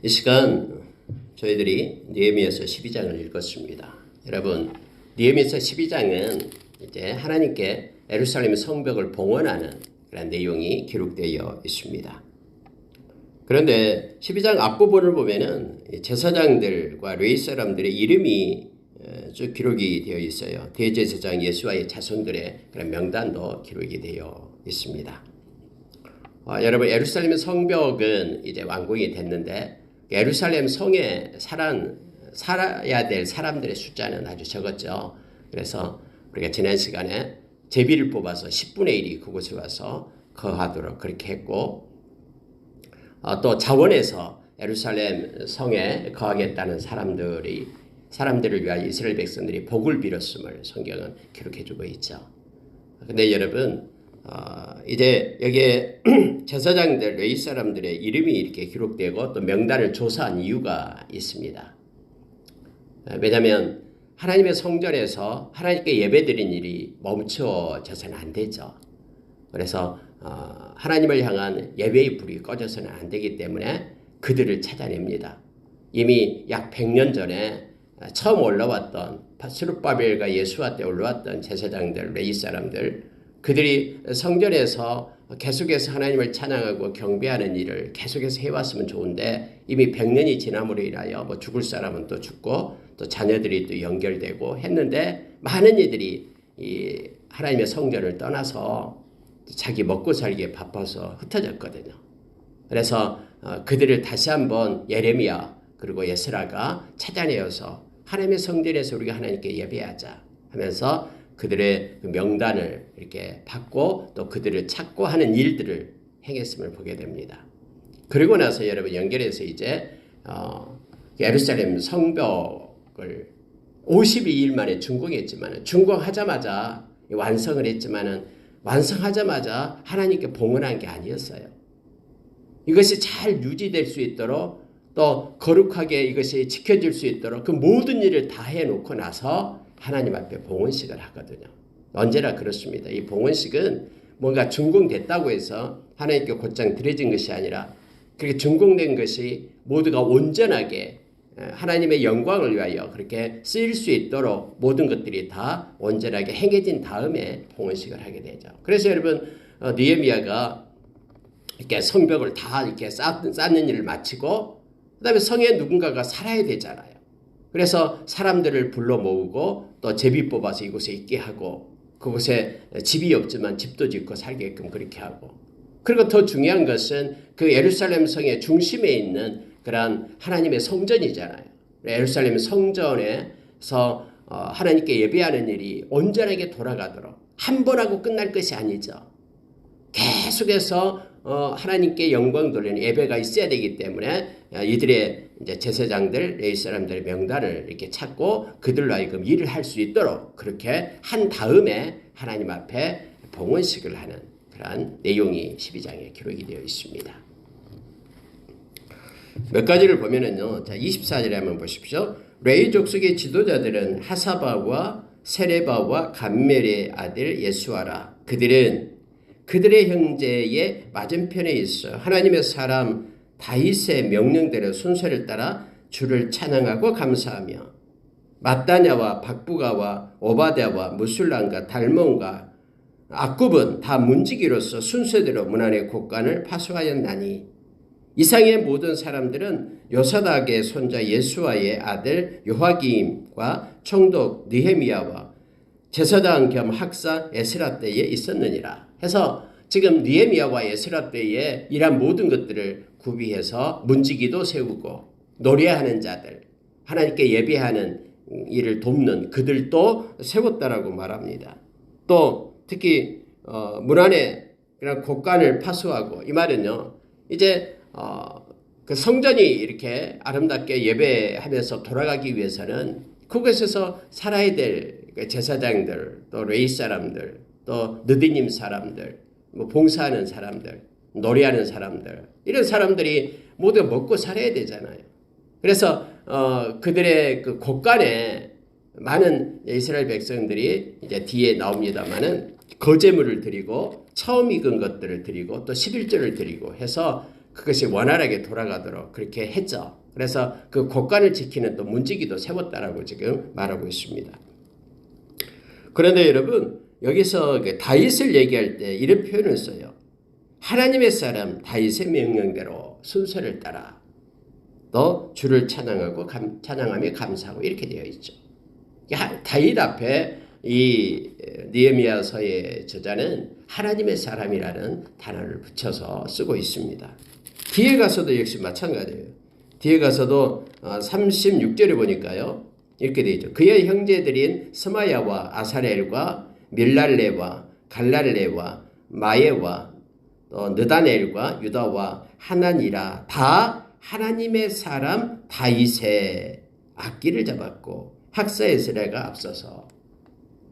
이 시간 저희들이 느헤미야서 12장을 읽었습니다. 여러분, 느헤미야서 12장은 이제 하나님께 예루살렘 성벽을 봉헌하는 그런 내용이 기록되어 있습니다. 그런데 12장 앞부분을 보면은 제사장들과 레위 사람들의 이름이 쭉 기록이 되어 있어요. 대제사장 예수와의 자손들의 그런 명단도 기록이 되어 있습니다. 여러분, 예루살렘 성벽은 이제 완공이 됐는데 예루살렘 성에 살아야 될 사람들의 숫자는 아주 적었죠. 그래서 우리가 지난 시간에 제비를 뽑아서 10분의 1이 그곳에 와서 거하도록 그렇게 했고, 또 자원에서 예루살렘 성에 거하겠다는 사람들을 위하여 이스라엘 백성들이 복을 빌었음을 성경은 기록해주고 있죠. 근데 여러분, 이제 여기에 제사장들, 레위 사람들의 이름이 이렇게 기록되고 또 명단을 조사한 이유가 있습니다. 왜냐하면 하나님의 성전에서 하나님께 예배드린 일이 멈춰져서는 안 되죠. 그래서 하나님을 향한 예배의 불이 꺼져서는 안 되기 때문에 그들을 찾아냅니다. 이미 약 100년 전에 처음 올라왔던 스룹바벨과 예수와 때 올라왔던 제사장들, 레위 사람들, 그들이 성전에서 계속해서 하나님을 찬양하고 경배하는 일을 계속해서 해왔으면 좋은데 이미 100년이 지남으로 인하여 뭐 죽을 사람은 또 죽고 또 자녀들이 또 연결되고 했는데 많은 이들이 이 하나님의 성전을 떠나서 자기 먹고 살기에 바빠서 흩어졌거든요. 그래서 그들을 다시 한번 예레미야 그리고 에스라가 찾아내어서 하나님의 성전에서 우리가 하나님께 예배하자 하면서 그들의 명단을 이렇게 받고 또 그들을 찾고 하는 일들을 행했음을 보게 됩니다. 그리고 나서 여러분 연결해서 이제 예루살렘 성벽을 52일 만에 준공했지만 준공하자마자 완성을 했지만은 완성하자마자 하나님께 봉헌한 게 아니었어요. 이것이 잘 유지될 수 있도록 또 거룩하게 이것이 지켜질 수 있도록 그 모든 일을 다 해놓고 나서 하나님 앞에 봉헌식을 하거든요. 언제나 그렇습니다. 이 봉헌식은 뭔가 준공됐다고 해서 하나님께 곧장 드려진 것이 아니라 그렇게 준공된 것이 모두가 온전하게 하나님의 영광을 위하여 그렇게 쓰일 수 있도록 모든 것들이 다 온전하게 행해진 다음에 봉헌식을 하게 되죠. 그래서 여러분 느헤미야가 이렇게 성벽을 다 이렇게 쌓는 일을 마치고 그다음에 성에 누군가가 살아야 되잖아요. 그래서 사람들을 불러 모으고 또 제비 뽑아서 이곳에 있게 하고 그곳에 집이 없지만 집도 짓고 살게끔 그렇게 하고 그리고 더 중요한 것은 그 예루살렘 성의 중심에 있는 그러한 하나님의 성전이잖아요. 예루살렘 성전에서 하나님께 예배하는 일이 온전하게 돌아가도록 한 번 하고 끝날 것이 아니죠. 계속해서 하나님께 영광 돌리는 예배가 있어야 되기 때문에 이들의 이제 제사장들, 레위 사람들의 명단을 이렇게 찾고 그들로 하여금 일을 할 수 있도록 그렇게 한 다음에 하나님 앞에 봉헌식을 하는 그러한 내용이 12장에 기록이 되어 있습니다. 몇 가지를 보면은요. 자, 24절에 한번 보십시오. 레위 족속의 지도자들은 하사바와 세레바와 감멜의 아들 예수아라. 그들은 그들의 형제의 맞은편에 있어 하나님의 사람 다윗의 명령대로 순서를 따라 주를 찬양하고 감사하며 마따냐와 박부가와 오바댜와 무술람과 달몬과 악굽은 다 문지기로서 순서대로 문 안의 곳간을 파수하였나니 이상의 모든 사람들은 요사닥의 손자 예수아의 아들 요하김과 총독 느헤미야와 제사장 겸 학사 에스라 때에 있었느니라. 해서 지금 느헤미야와 에스라 때에 이러한 모든 것들을 구비해서 문지기도 세우고 노래하는 자들, 하나님께 예배하는 일을 돕는 그들도 세웠다라고 말합니다. 또 특히 문 안에 그런 곳간을 파수하고 이 말은요. 이제 그 성전이 이렇게 아름답게 예배하면서 돌아가기 위해서는 그곳에서 살아야 될 제사장들, 또 레위 사람들, 또 느디님 사람들, 뭐 봉사하는 사람들, 노래하는 사람들 이런 사람들이 모두 먹고 살아야 되잖아요. 그래서 그들의 그 곳간에 많은 이스라엘 백성들이 이제 뒤에 나옵니다만은 거제물을 드리고 처음 익은 것들을 드리고 또 11조를 드리고 해서 그것이 원활하게 돌아가도록 그렇게 했죠. 그래서 그 곳간을 지키는 또 문지기도 세웠다라고 지금 말하고 있습니다. 그런데 여러분 여기서 다윗을 얘기할 때 이런 표현을 써요. 하나님의 사람 다윗의 명령대로 순서를 따라 너 주를 찬양하고 찬양하며 감사하고 이렇게 되어 있죠. 다윗 앞에 이 느헤미야서의 저자는 하나님의 사람이라는 단어를 붙여서 쓰고 있습니다. 뒤에 가서도 역시 마찬가지예요. 뒤에 가서도 36절에 보니까요. 이렇게 되어 있죠. 그의 형제들인 스마야와 아사렐과 밀랄레와 갈랄레와 마예와 느다넬과 유다와 하나니라 다 하나님의 사람 다윗의 악기를 잡았고 학사에스레가 앞서서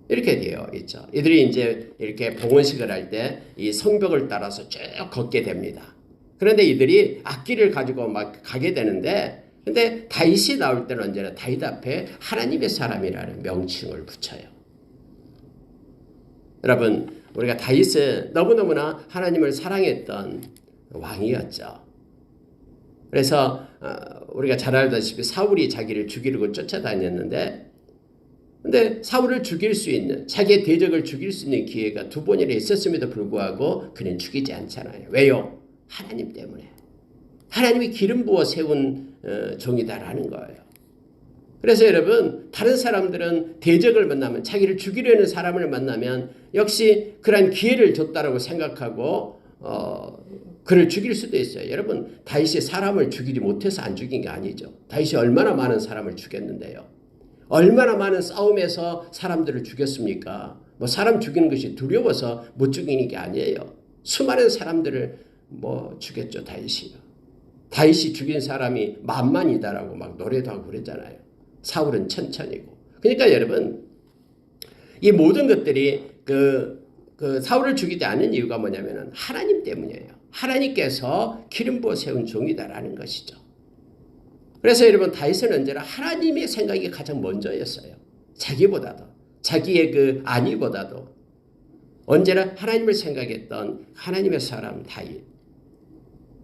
이렇게 되어 있죠. 이들이 이제 이렇게 봉헌식을 할 때 이 성벽을 따라서 쭉 걷게 됩니다. 그런데 이들이 악기를 가지고 막 가게 되는데 근데 다윗이 나올 때는 언제나 다윗 앞에 하나님의 사람이라는 명칭을 붙여요. 여러분 우리가 다윗은 너무너무나 하나님을 사랑했던 왕이었죠. 그래서 우리가 잘 알다시피 사울이 자기를 죽이려고 쫓아다녔는데 근데 사울을 죽일 수 있는 자기의 대적을 죽일 수 있는 기회가 두 번이나 있었음에도 불구하고 그는 죽이지 않잖아요. 왜요? 하나님 때문에. 하나님이 기름 부어 세운 종이다라는 거예요. 그래서 여러분 다른 사람들은 대적을 만나면 자기를 죽이려는 사람을 만나면 역시 그런 기회를 줬다라고 생각하고 그를 죽일 수도 있어요. 여러분 다윗이 사람을 죽이지 못해서 안 죽인 게 아니죠. 다윗이 얼마나 많은 사람을 죽였는데요. 얼마나 많은 싸움에서 사람들을 죽였습니까? 뭐 사람 죽이는 것이 두려워서 못 죽이는 게 아니에요. 수많은 사람들을 죽였죠. 다윗이 죽인 사람이 만만이다라고 막 노래도 하고 그러잖아요. 사울은 천천히고. 그러니까 여러분 이 모든 것들이 그 사울을 죽이지 않은 이유가 뭐냐면은 하나님 때문이에요. 하나님께서 기름 부어 세운 종이다라는 것이죠. 그래서 여러분 다윗은 언제나 하나님의 생각이 가장 먼저였어요. 자기보다도 자기의 그 안위보다도 언제나 하나님을 생각했던 하나님의 사람 다윗.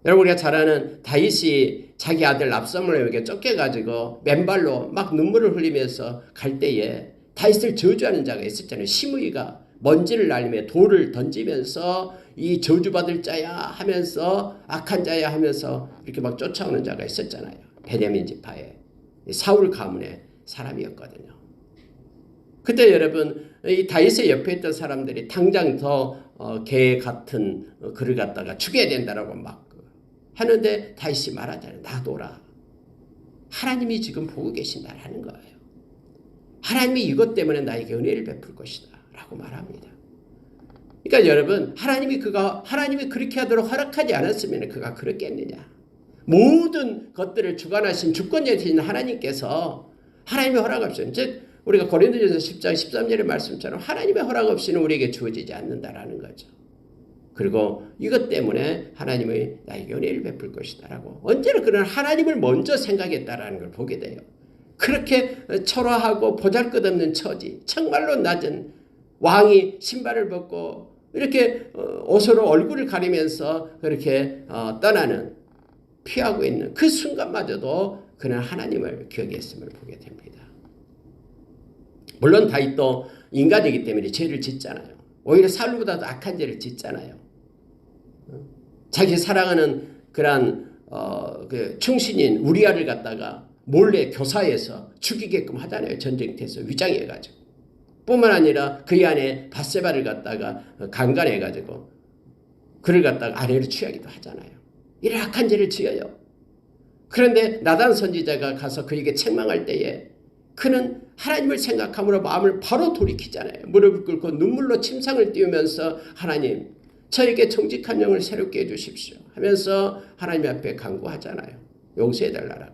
여러분 우리가 잘 아는 다윗이 자기 아들 압살롬에게 쫓겨가지고 맨발로 막 눈물을 흘리면서 갈 때에 다윗을 저주하는 자가 있었잖아요. 시므이가 먼지를 날리며 돌을 던지면서 이 저주받을 자야 하면서 악한 자야 하면서 이렇게 막 쫓아오는 자가 있었잖아요. 베냐민 지파의 사울 가문의 사람이었거든요. 그때 여러분 이 다윗의 옆에 있던 사람들이 당장 개 같은 그를 갖다가 죽여야 된다라고 막 하는데 다윗이 말하잖아요. 놔둬라. 하나님이 지금 보고 계신다라는 거예요. 하나님이 이것 때문에 나에게 은혜를 베풀 것이다 라고 말합니다. 그러니까 여러분 하나님이 그렇게 하도록 허락하지 않았으면 그가 그렇겠느냐. 모든 것들을 주관하신 주권자이신 하나님께서 하나님의 허락 없이는 즉 우리가 고린도전서 10장 13절의 말씀처럼 하나님의 허락 없이는 우리에게 주어지지 않는다라는 거죠. 그리고 이것 때문에 하나님의 나에게 은혜를 베풀 것이다 라고 언제나 그런 하나님을 먼저 생각했다라는 걸 보게 돼요. 그렇게 초라하고 보잘것없는 처지 정말로 낮은 왕이 신발을 벗고 이렇게 옷으로 얼굴을 가리면서 그렇게 떠나는 피하고 있는 그 순간마저도 그는 하나님을 기억했음을 보게 됩니다. 물론 다윗도 인간이기 때문에 죄를 짓잖아요. 오히려 사울보다도 악한 죄를 짓잖아요. 자기 사랑하는 그런 그 충신인 우리아를 갖다가 몰래 교사해서 죽이게끔 하잖아요. 전쟁터에서 위장해가지고. 뿐만 아니라 그의 아내 밧세바를 갖다가 강간해가지고 그를 갖다가 아내로 취하기도 하잖아요. 이런 악한 죄를 지어요. 그런데 나단 선지자가 가서 그에게 책망할 때에 그는 하나님을 생각함으로 마음을 바로 돌이키잖아요. 무릎을 꿇고 눈물로 침상을 띄우면서 하나님 저에게 정직한 영을 새롭게 해주십시오 하면서 하나님 앞에 간구하잖아요. 용서해달라고.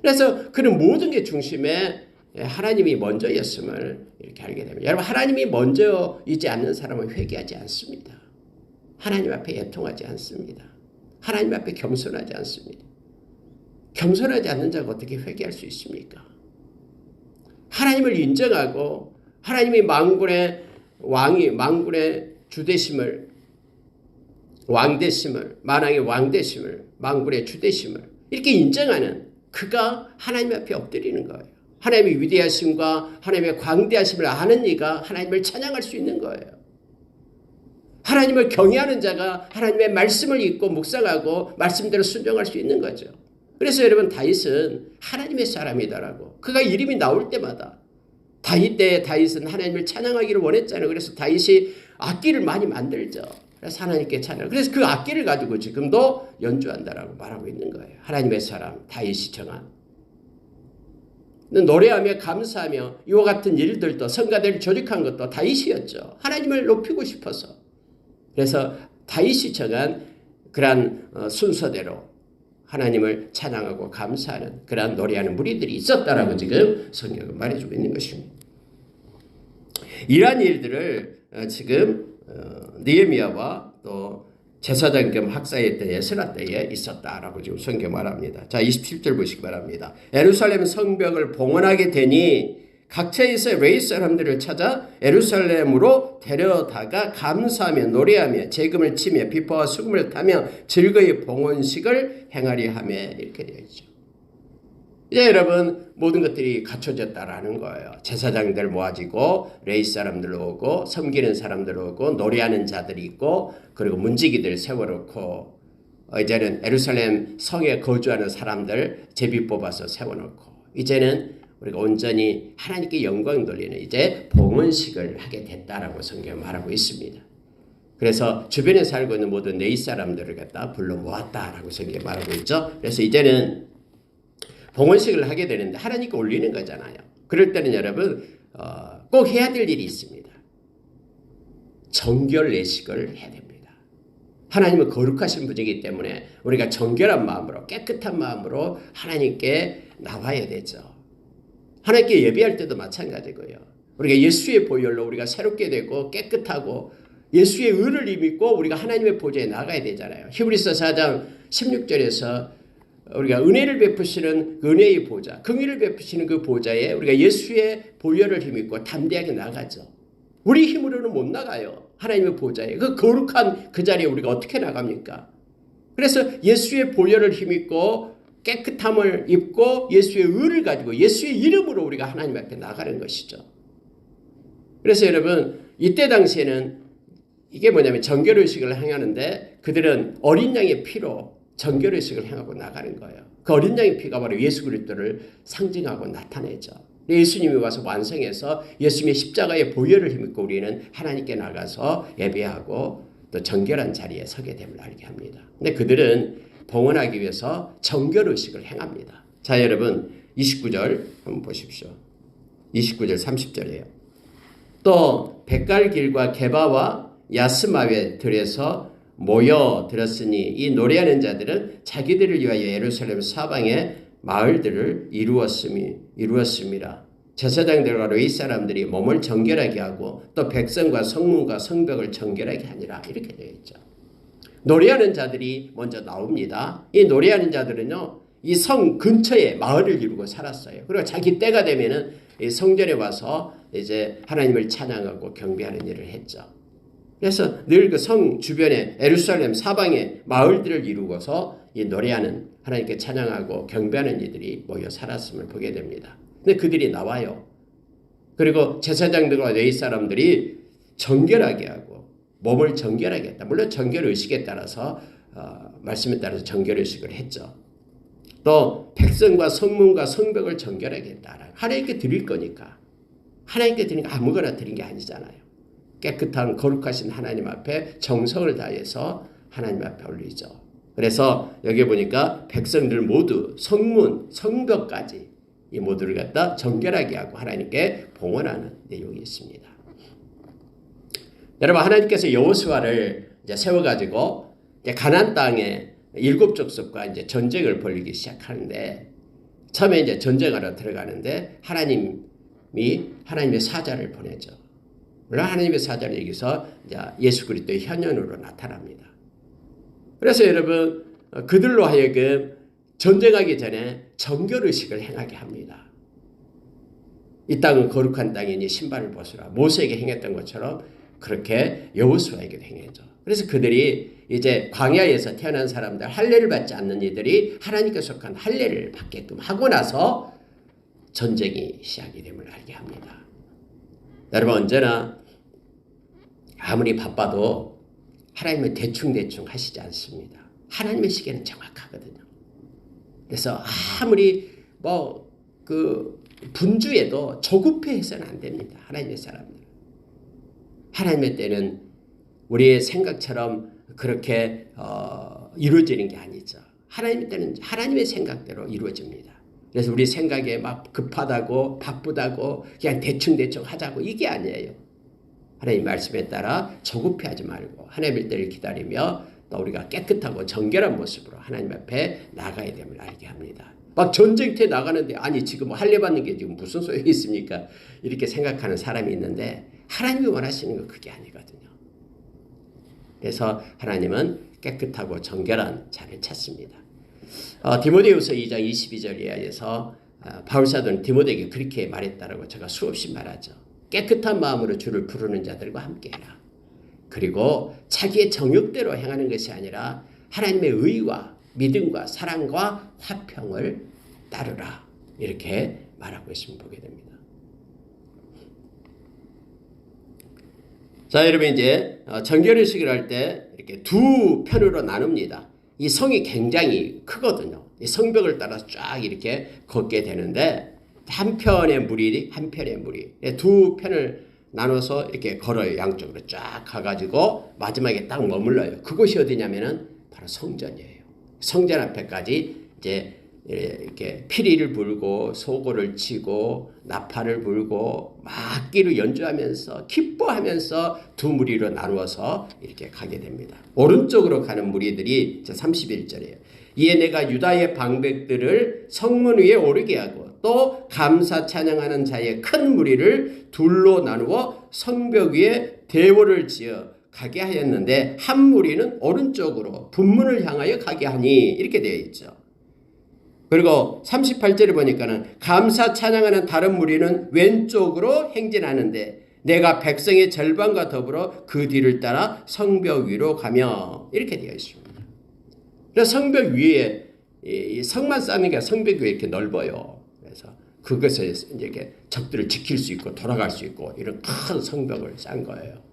그래서 그는 모든 게 중심에 하나님이 먼저였음을 이렇게 알게 됩니다. 여러분 하나님이 먼저이지 않는 사람은 회개하지 않습니다. 하나님 앞에 애통하지 않습니다. 하나님 앞에 겸손하지 않습니다. 겸손하지 않는 자가 어떻게 회개할 수 있습니까? 하나님을 인정하고 하나님이 만군의 왕이 만군의 주되심을 왕되심을, 만왕의 왕되심을, 만군의 주되심을 이렇게 인정하는 그가 하나님 앞에 엎드리는 거예요. 하나님의 위대하심과 하나님의 광대하심을 아는 이가 하나님을 찬양할 수 있는 거예요. 하나님을 경외하는 자가 하나님의 말씀을 읽고 묵상하고 말씀대로 순종할 수 있는 거죠. 그래서 여러분 다윗은 하나님의 사람이다라고 그가 이름이 나올 때마다 다윗 때 다윗은 하나님을 찬양하기를 원했잖아요. 그래서 다윗이 악기를 많이 만들죠. 그래서 하나님께 찬양. 그래서 그 악기를 가지고 지금도 연주한다라고 말하고 있는 거예요. 하나님의 사람 다윗이 정한. 노래하며 감사하며 이와 같은 일들도 성가대를 조직한 것도 다윗이었죠. 하나님을 높이고 싶어서. 그래서 다윗이 정한 그러한 순서대로 하나님을 찬양하고 감사하는 그러한 노래하는 무리들이 있었다라고 지금 성경은 말해주고 있는 것입니다. 이러한 일들을 지금 느헤미야와 또 제사장 겸 학사였던 에스라 때에 있었다라고 지금 성경 말합니다. 자, 27절 보시기 바랍니다. 예루살렘 성벽을 봉헌하게 되니 각처에서 레위 사람들을 찾아 예루살렘으로 데려다가 감사하며 노래하며 재금을 치며 비파와 수금을 타며 즐거이 봉헌식을 행하리 하며 이렇게 되어 있죠. 이제 여러분 모든 것들이 갖춰졌다라는 거예요. 제사장들 모아지고 레위 사람들 오고 섬기는 사람들 오고 노래하는 자들이 있고 그리고 문지기들 세워놓고 이제는 예루살렘 성에 거주하는 사람들 제비 뽑아서 세워놓고 이제는 우리가 온전히 하나님께 영광 돌리는 이제 봉헌식을 하게 됐다라고 성경 말하고 있습니다. 그래서 주변에 살고 있는 모든 레위 사람들을 갖다 불러 모았다라고 성경 말하고 있죠. 그래서 이제는 봉헌식을 하게 되는데 하나님께 올리는 거잖아요. 그럴 때는 여러분 꼭 해야 될 일이 있습니다. 정결 예식을 해야 됩니다. 하나님은 거룩하신 분이기 때문에 우리가 정결한 마음으로 깨끗한 마음으로 하나님께 나와야 되죠. 하나님께 예배할 때도 마찬가지고요. 우리가 예수의 보혈로 우리가 새롭게 되고 깨끗하고 예수의 의를 입고 우리가 하나님의 보좌에 나가야 되잖아요. 히브리서 4장 16절에서 우리가 은혜를 베푸시는 그 은혜의 보좌, 긍휼을 베푸시는 그 보좌에 우리가 예수의 보혈을 힘입고 담대하게 나가죠. 우리 힘으로는 못 나가요. 하나님의 보좌에. 그 거룩한 그 자리에 우리가 어떻게 나갑니까? 그래서 예수의 보혈을 힘입고 깨끗함을 입고 예수의 의를 가지고 예수의 이름으로 우리가 하나님 앞에 나가는 것이죠. 그래서 여러분 이때 당시에는 이게 뭐냐면 정결의식을 행하는데 그들은 어린 양의 피로 정결의식을 행하고 나가는 거예요. 그 어린 양의 피가 바로 예수 그리스도를 상징하고 나타내죠. 예수님이 와서 완성해서 예수님의 십자가의 보혈을 힘입고 우리는 하나님께 나가서 예배하고 또 정결한 자리에 서게 됨을 알게 합니다. 근데 그들은 봉헌하기 위해서 정결의식을 행합니다. 자, 여러분 29절 한번 보십시오. 29절 30절이에요. 또 백갈길과 게바와 야스마웨 들에서 모여들었으니 이 노래하는 자들은 자기들을 위하여 예루살렘 사방의 마을들을 이루었습니다. 제사장들과 레위 사람들이 몸을 정결하게 하고 또 백성과 성문과 성벽을 정결하게 하니라 이렇게 되어 있죠. 노래하는 자들이 먼저 나옵니다. 이 노래하는 자들은요, 이 성 근처에 마을을 이루고 살았어요. 그리고 자기 때가 되면은 이 성전에 와서 이제 하나님을 찬양하고 경배하는 일을 했죠. 그래서 늘 그 성 주변에 예루살렘 사방에 마을들을 이루고서 이 노래하는 하나님께 찬양하고 경배하는 이들이 모여 살았음을 보게 됩니다. 근데 그들이 나와요. 그리고 제사장들과 레위 사람들이 정결하게 하고 몸을 정결하게 했다. 물론 정결의식에 따라서 말씀에 따라서 정결의식을 했죠. 또 백성과 성문과 성벽을 정결하게 했다. 하나님께 드릴 거니까. 하나님께 드리니까 아무거나 드린 게 아니잖아요. 깨끗한 거룩하신 하나님 앞에 정성을 다해서 하나님 앞에 올리죠. 그래서 여기 보니까 백성들 모두 성문, 성벽까지 이 모두를 갖다 정결하게 하고 하나님께 봉헌하는 내용이 있습니다. 여러분 하나님께서 여호수아를 이제 세워가지고 이제 가나안 땅에 7족속과 이제 전쟁을 벌이기 시작하는데 처음에 이제 전쟁하러 들어가는데 하나님이 하나님의 사자를 보내죠. 물론 하나님의 사자는 여기서 이제 예수 그리스도의 현현으로 나타납니다. 그래서 여러분 그들로 하여금 전쟁하기 전에 정결의식을 행하게 합니다. 이 땅은 거룩한 땅이니 신발을 벗으라. 모세에게 행했던 것처럼 그렇게 여호수아에게도 행했죠. 그래서 그들이 이제 광야에서 태어난 사람들, 할례를 받지 않는 이들이 하나님께 속한 할례를 받게끔 하고 나서 전쟁이 시작이 됨을 알게 합니다. 여러분, 언제나 아무리 바빠도 하나님은 대충대충 하시지 않습니다. 하나님의 시계는 정확하거든요. 그래서 아무리 분주해도 조급해서는 안 됩니다. 하나님의 사람들. 하나님의 때는 우리의 생각처럼 그렇게 이루어지는 게 아니죠. 하나님의 때는 하나님의 생각대로 이루어집니다. 그래서 우리 생각에 막 급하다고 바쁘다고 그냥 대충대충 하자고 이게 아니에요. 하나님 말씀에 따라 조급해하지 말고 하나님의 때를 기다리며 또 우리가 깨끗하고 정결한 모습으로 하나님 앞에 나가야 됨을 알게 합니다. 막 전쟁터에 나가는데 아니 지금 할례 받는 게 지금 무슨 소용이 있습니까? 이렇게 생각하는 사람이 있는데 하나님이 원하시는 건 그게 아니거든요. 그래서 하나님은 깨끗하고 정결한 자를 찾습니다. 디모데후서 2장 22절 이하에서 바울 사도는 디모데에게 그렇게 말했다라고 제가 수없이 말하죠. 깨끗한 마음으로 주를 부르는 자들과 함께해라. 그리고 자기의 정욕대로 행하는 것이 아니라 하나님의 의와 믿음과 사랑과 화평을 따르라. 이렇게 말하고 있으면 보게 됩니다. 자, 여러분 이제 정결의식을 할 때 이렇게 두 편으로 나눕니다. 이 성이 굉장히 크거든요. 이 성벽을 따라서 쫙 이렇게 걷게 되는데 한편의 무리 두 편을 나눠서 이렇게 걸어요. 양쪽으로 쫙 가가지고 마지막에 딱 머물러요. 그곳이 어디냐면은 바로 성전이에요. 성전 앞에까지 이제 이렇게 피리를 불고 소고를 치고 나팔을 불고 막기로 연주하면서 기뻐하면서 두 무리로 나누어서 이렇게 가게 됩니다. 오른쪽으로 가는 무리들이 31절이에요. 이에 내가 유다의 방백들을 성문 위에 오르게 하고 또 감사 찬양하는 자의 큰 무리를 둘로 나누어 성벽 위에 대궐을 지어 가게 하였는데 한 무리는 오른쪽으로 분문을 향하여 가게 하니 이렇게 되어 있죠. 그리고 38절에 보니까는 감사 찬양하는 다른 무리는 왼쪽으로 행진하는데 내가 백성의 절반과 더불어 그 뒤를 따라 성벽 위로 가며 이렇게 되어 있습니다. 그래서 성벽 위에 이 성만 쌓는 게 성벽 위에 이렇게 넓어요. 그래서 그것에 이제 이렇게 적들을 지킬 수 있고 돌아갈 수 있고 이런 큰 성벽을 쌓은 거예요.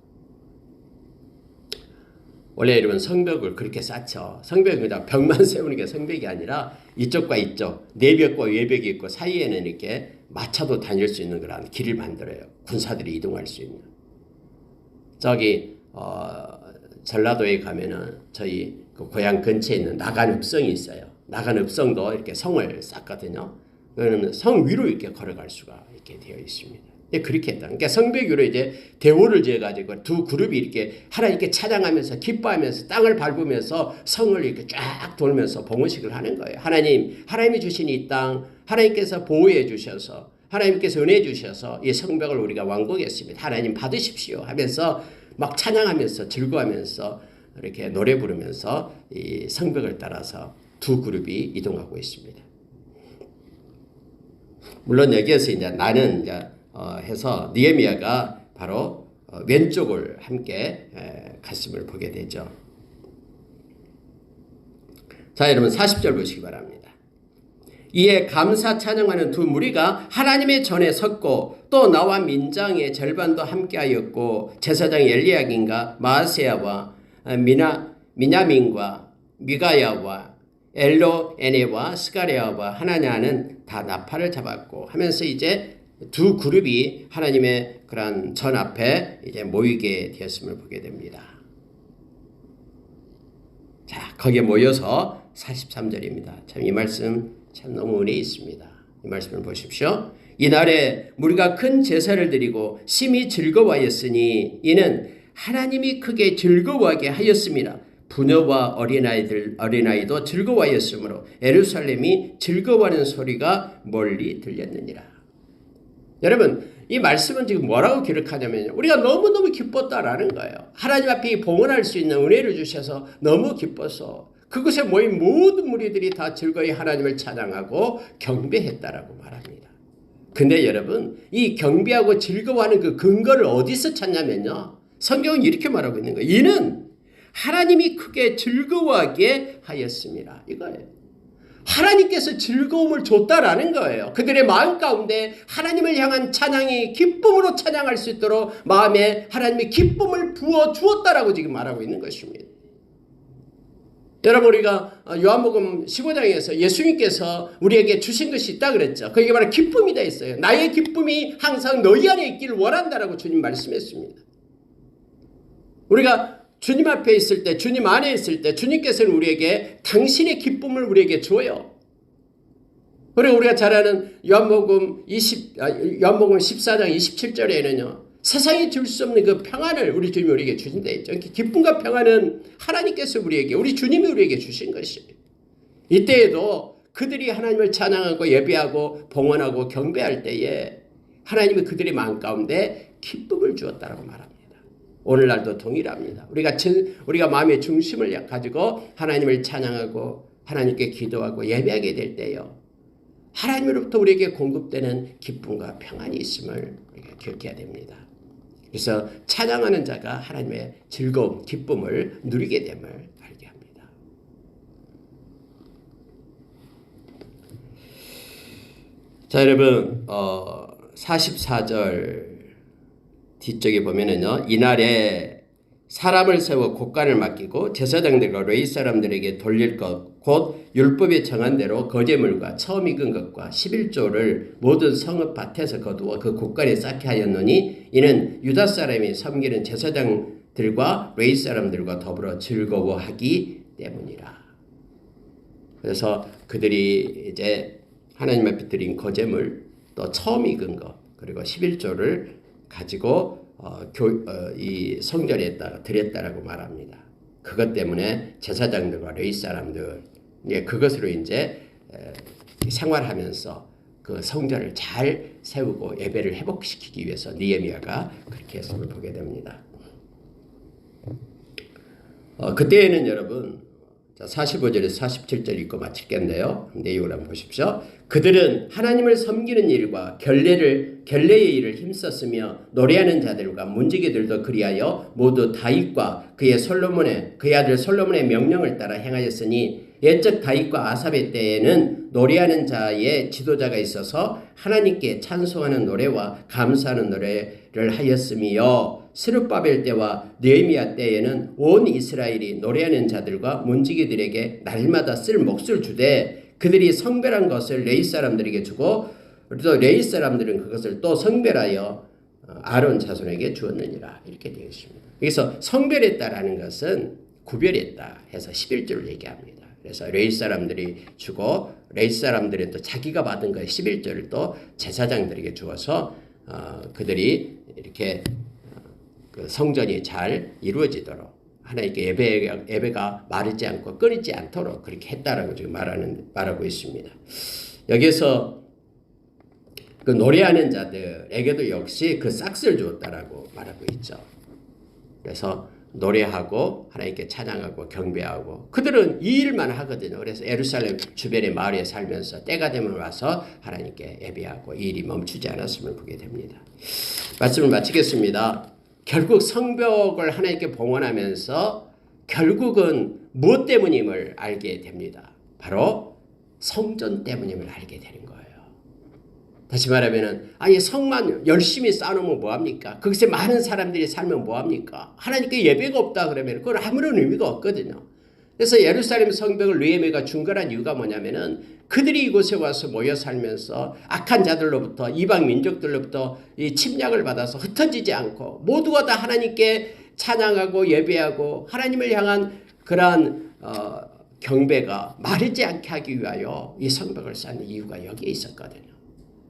원래 여러분 성벽을 그렇게 쌓죠. 성벽입니다. 벽만 세우는 게 성벽이 아니라 이쪽과 이쪽, 내벽과 외벽이 있고 사이에는 이렇게 마차도 다닐 수 있는 그런 길을 만들어요. 군사들이 이동할 수 있는. 저기 전라도에 가면은 저희 그 고향 근처에 있는 나간읍성이 있어요. 나간읍성도 이렇게 성을 쌓거든요. 그러면 성 위로 이렇게 걸어갈 수가 있게 되어 있습니다. 그렇게 했다. 그러니까 성벽 위로 이제 대궐을 지어가지고 두 그룹이 이렇게 하나님께 찬양하면서 기뻐하면서 땅을 밟으면서 성을 이렇게 쫙 돌면서 봉헌식을 하는 거예요. 하나님이 주신 이 땅, 하나님께서 보호해 주셔서, 하나님께서 은혜 주셔서 이 성벽을 우리가 완공했습니다. 하나님 받으십시오 하면서 막 찬양하면서 즐거워하면서 이렇게 노래 부르면서 이 성벽을 따라서 두 그룹이 이동하고 있습니다. 물론 여기에서 이제 나는 해서 느헤미야가 바로 왼쪽을 함께 갔음을 보게 되죠. 자, 여러분 40절 보시기 바랍니다. 이에 감사 찬양하는 두 무리가 하나님의 전에 섰고 또 나와 민장의 절반도 함께하였고 제사장 엘리야긴과 마아세야와 미냐민과 미가야와 엘로에네와 스가랴와 하나냐는 다 나팔을 잡았고 하면서 이제 두 그룹이 하나님의 그런 전 앞에 이제 모이게 되었음을 보게 됩니다. 자, 거기에 모여서 43절입니다. 참 이 말씀 참 너무 은혜 있습니다. 이 말씀을 보십시오. 이날에 우리가 큰 제사를 드리고 심히 즐거워하였으니 이는 하나님이 크게 즐거워하게 하였습니다. 부녀와 어린아이도 즐거워하였으므로 예루살렘이 즐거워하는 소리가 멀리 들렸느니라. 여러분, 이 말씀은 지금 뭐라고 기록하냐면요. 우리가 너무너무 기뻤다라는 거예요. 하나님 앞에 봉헌할 수 있는 은혜를 주셔서 너무 기뻐서 그곳에 모인 모든 무리들이 다 즐거이 하나님을 찬양하고 경배했다라고 말합니다. 근데 여러분, 이 경배하고 즐거워하는 그 근거를 어디서 찾냐면요. 성경은 이렇게 말하고 있는 거예요. 이는 하나님이 크게 즐거워하게 하였습니다. 이거예요. 하나님께서 즐거움을 줬다라는 거예요. 그들의 마음 가운데 하나님을 향한 찬양이 기쁨으로 찬양할 수 있도록 마음에 하나님의 기쁨을 부어 주었다라고 지금 말하고 있는 것입니다. 여러분, 우리가 요한복음 15장에서 예수님께서 우리에게 주신 것이 있다 그랬죠. 그게 바로 기쁨이 다 있어요. 나의 기쁨이 항상 너희 안에 있기를 원한다라고 주님 말씀했습니다. 우리가 주님 앞에 있을 때, 주님 안에 있을 때 주님께서는 우리에게 당신의 기쁨을 우리에게 줘요. 그리고 우리가 잘 아는 요한복음 14장 27절에는요. 세상이 줄 수 없는 그 평안을 우리 주님이 우리에게 주신다 했죠. 기쁨과 평안은 하나님께서 우리에게, 우리 주님이 우리에게 주신 것이에요. 이때에도 그들이 하나님을 찬양하고 예배하고 봉헌하고 경배할 때에 하나님이 그들의 마음 가운데 기쁨을 주었다라고 말합니다. 오늘날도 동일합니다. 우리가 마음의 중심을 가지고 하나님을 찬양하고 하나님께 기도하고 예배하게 될 때요. 하나님으로부터 우리에게 공급되는 기쁨과 평안이 있음을 우리가 기억해야 됩니다. 그래서 찬양하는 자가 하나님의 즐거움, 기쁨을 누리게 됨을 알게 합니다. 자, 여러분, 44절 뒤쪽에 보면은요, 이날에 사람을 세워 곡간을 맡기고 제사장들과 레위 사람들에게 돌릴 것, 곧 율법에 정한 대로 거제물과 처음 익은 것과 11조를 모든 성읍 밭에서 거두어 그 곡간에 쌓게 하였노니 이는 유다 사람이 섬기는 제사장들과 레위 사람들과 더불어 즐거워하기 때문이라. 그래서 그들이 이제 하나님 앞에 드린 거제물, 또 처음 익은 것, 그리고 11조를 가지고 이 성전에다가 드렸다라고 말합니다. 그것 때문에 제사장들과 레위 사람들 그것으로 이제 생활하면서 그 성전을 잘 세우고 예배를 회복시키기 위해서 느헤미야가 그렇게 했음을 보게 됩니다. 그때에는 여러분 45절에서 47절 읽고 마칠겠는데요. 내용을 한번 보십시오. 그들은 하나님을 섬기는 일과 결례의 일을 힘썼으며 노래하는 자들과 문지기들도 그리하여 모두 다윗과 그의 아들 솔로몬의 명령을 따라 행하였으니 옛적 다윗과 아삽의 때에는 노래하는 자의 지도자가 있어서 하나님께 찬송하는 노래와 감사하는 노래를 하였으며 스룹바벨 때와 느헤미야 때에는 온 이스라엘이 노래하는 자들과 문지기들에게 날마다 쓸 몫을 주되 그들이 성별한 것을 레위 사람들에게 주고 또 레위 사람들은 그것을 또 성별하여 아론 자손에게 주었느니라. 이렇게 되어 있습니다. 여기서 성별했다라는 것은 구별했다 해서 11조를 얘기합니다. 그래서 레위 사람들이 주고 레위 사람들은 또 자기가 받은 거 11조를 또 제사장들에게 주어서 그들이 이렇게 그 성전이 잘 이루어지도록 하나님께 예배가 마르지 않고 끊이지 않도록 그렇게 했다라고 지금 말하고 있습니다. 여기서 그 노래하는 자들에게도 역시 그 싹스를 주었다라고 말하고 있죠. 그래서 노래하고 하나님께 찬양하고 경배하고 그들은 이 일만 하거든요. 그래서 예루살렘 주변의 마을에 살면서 때가 되면 와서 하나님께 예배하고 이 일이 멈추지 않았음을 보게 됩니다. 말씀을 마치겠습니다. 결국 성벽을 하나님께 봉헌하면서 결국은 무엇 때문임을 알게 됩니다. 바로 성전 때문임을 알게 되는 거예요. 다시 말하면은 성만 열심히 쌓아놓으면 뭐합니까? 거기서 많은 사람들이 살면 뭐합니까? 하나님께 예배가 없다 그러면 그건 아무런 의미가 없거든요. 그래서 예루살렘 성벽을 느헤미야가 중건한 이유가 뭐냐면은 그들이 이곳에 와서 모여 살면서 악한 자들로부터 이방 민족들로부터 이 침략을 받아서 흩어지지 않고 모두가 다 하나님께 찬양하고 예배하고 하나님을 향한 그러한 경배가 마르지 않게 하기 위하여 이 성벽을 쌓는 이유가 여기에 있었거든요.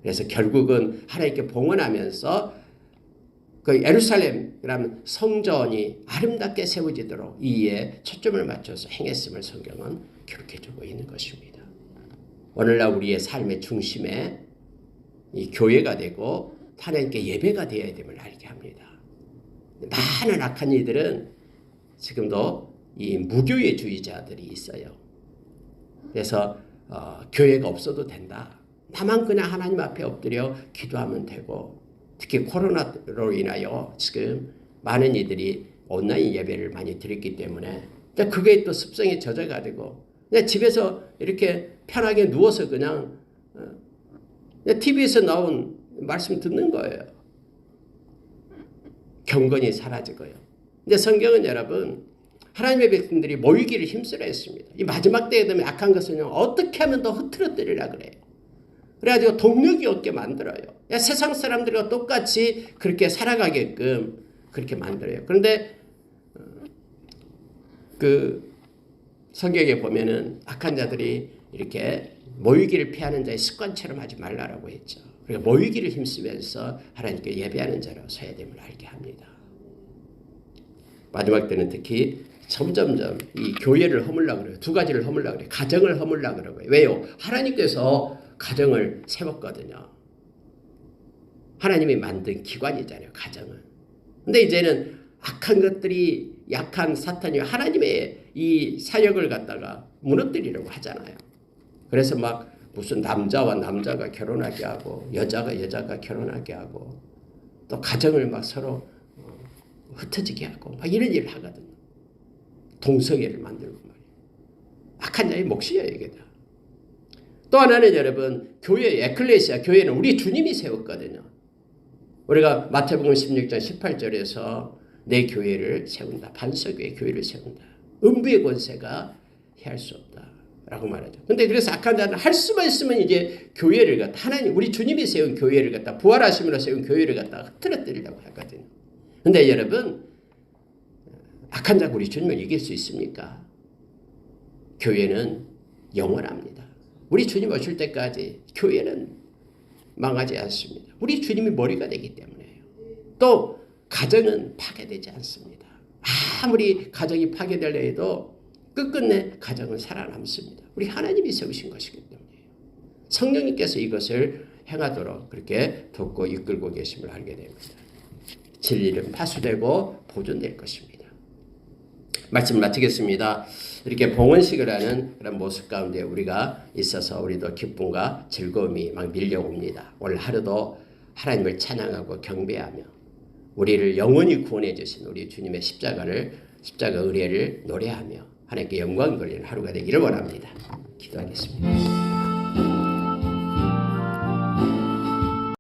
그래서 결국은 하나님께 봉헌하면서 그 예루살렘이라는 성전이 아름답게 세워지도록 이에 초점을 맞춰서 행했음을 성경은 기록해주고 있는 것입니다. 오늘날 우리의 삶의 중심에 이 교회가 되고 하나님께 예배가 되어야 됨을 알게 합니다. 많은 악한 이들은 지금도 이 무교회주의자들이 있어요. 그래서 교회가 없어도 된다. 나만 그냥 하나님 앞에 엎드려 기도하면 되고 특히 코로나로 인하여 지금 많은 이들이 온라인 예배를 많이 드렸기 때문에 그게 또 습성이 젖어가지고 그냥 집에서 이렇게 편하게 누워서 그냥 TV에서 나온 말씀 듣는 거예요. 경건이 사라지고요. 근데 성경은 여러분 하나님의 백성들이 모이기를 힘쓰려 했습니다. 이 마지막 때에 되면 악한 것은 어떻게 하면 더 흐트러뜨리려 그래요. 그래가지고 동력이 없게 만들어요. 세상 사람들과 똑같이 그렇게 살아가게끔 그렇게 만들어요. 그런데 그 성경에 보면은 악한 자들이 이렇게 모이기를 피하는 자의 습관처럼 하지 말라라고 했죠. 그러니까 모이기를 힘쓰면서 하나님께 예배하는 자로 서야 됨을 알게 합니다. 마지막 때는 특히 점점점 이 교회를 허물려고 그래요. 두 가지를 허물려고 그래요. 가정을 허물려고 그러고요. 왜요? 하나님께서 가정을 세웠거든요. 하나님이 만든 기관이잖아요. 가정은. 근데 이제는 악한 것들이 약한 사탄이 하나님의 이 사역을 갖다가 무너뜨리려고 하잖아요. 그래서 막 무슨 남자와 남자가 결혼하게 하고 여자가 여자가 결혼하게 하고 또 가정을 막 서로 흩어지게 하고 막 이런 일을 하거든요. 동성애를 만들고 말이에요. 악한 자의 몫이에요 이게 다. 또 하나는 여러분 교회 에클레시아 교회는 우리 주님이 세웠거든요. 우리가 마태복음 16장 18절에서 내 교회를 세운다. 반석의 교회를 세운다. 음부의 권세가 해할 수 없다. 라고 말하죠. 근데 그래서 악한 자는 할 수만 있으면 이제 교회를 갖다 하나님 우리 주님이 세운 교회를 갖다 부활하심으로 세운 교회를 갖다 흐트러뜨리려고 하거든요. 근데 여러분 악한 자가 우리 주님을 이길 수 있습니까? 교회는 영원합니다. 우리 주님 오실 때까지 교회는 망하지 않습니다. 우리 주님이 머리가 되기 때문에요. 또 가정은 파괴되지 않습니다. 아무리 가정이 파괴되려 해도 끝끝내 가정은 살아남습니다. 우리 하나님이 세우신 것이기 때문에요. 성령님께서 이것을 행하도록 그렇게 돕고 이끌고 계심을 알게 됩니다. 진리는 파수되고 보존될 것입니다. 말씀 마치겠습니다. 이렇게 봉헌식을 하는 그런 모습 가운데 우리가 있어서 우리도 기쁨과 즐거움이 막 밀려옵니다. 오늘 하루도 하나님을 찬양하고 경배하며 우리를 영원히 구원해 주신 우리 주님의 십자가 의뢰를 노래하며 하나님께 영광 돌리는 하루가 되기를 원합니다. 기도하겠습니다.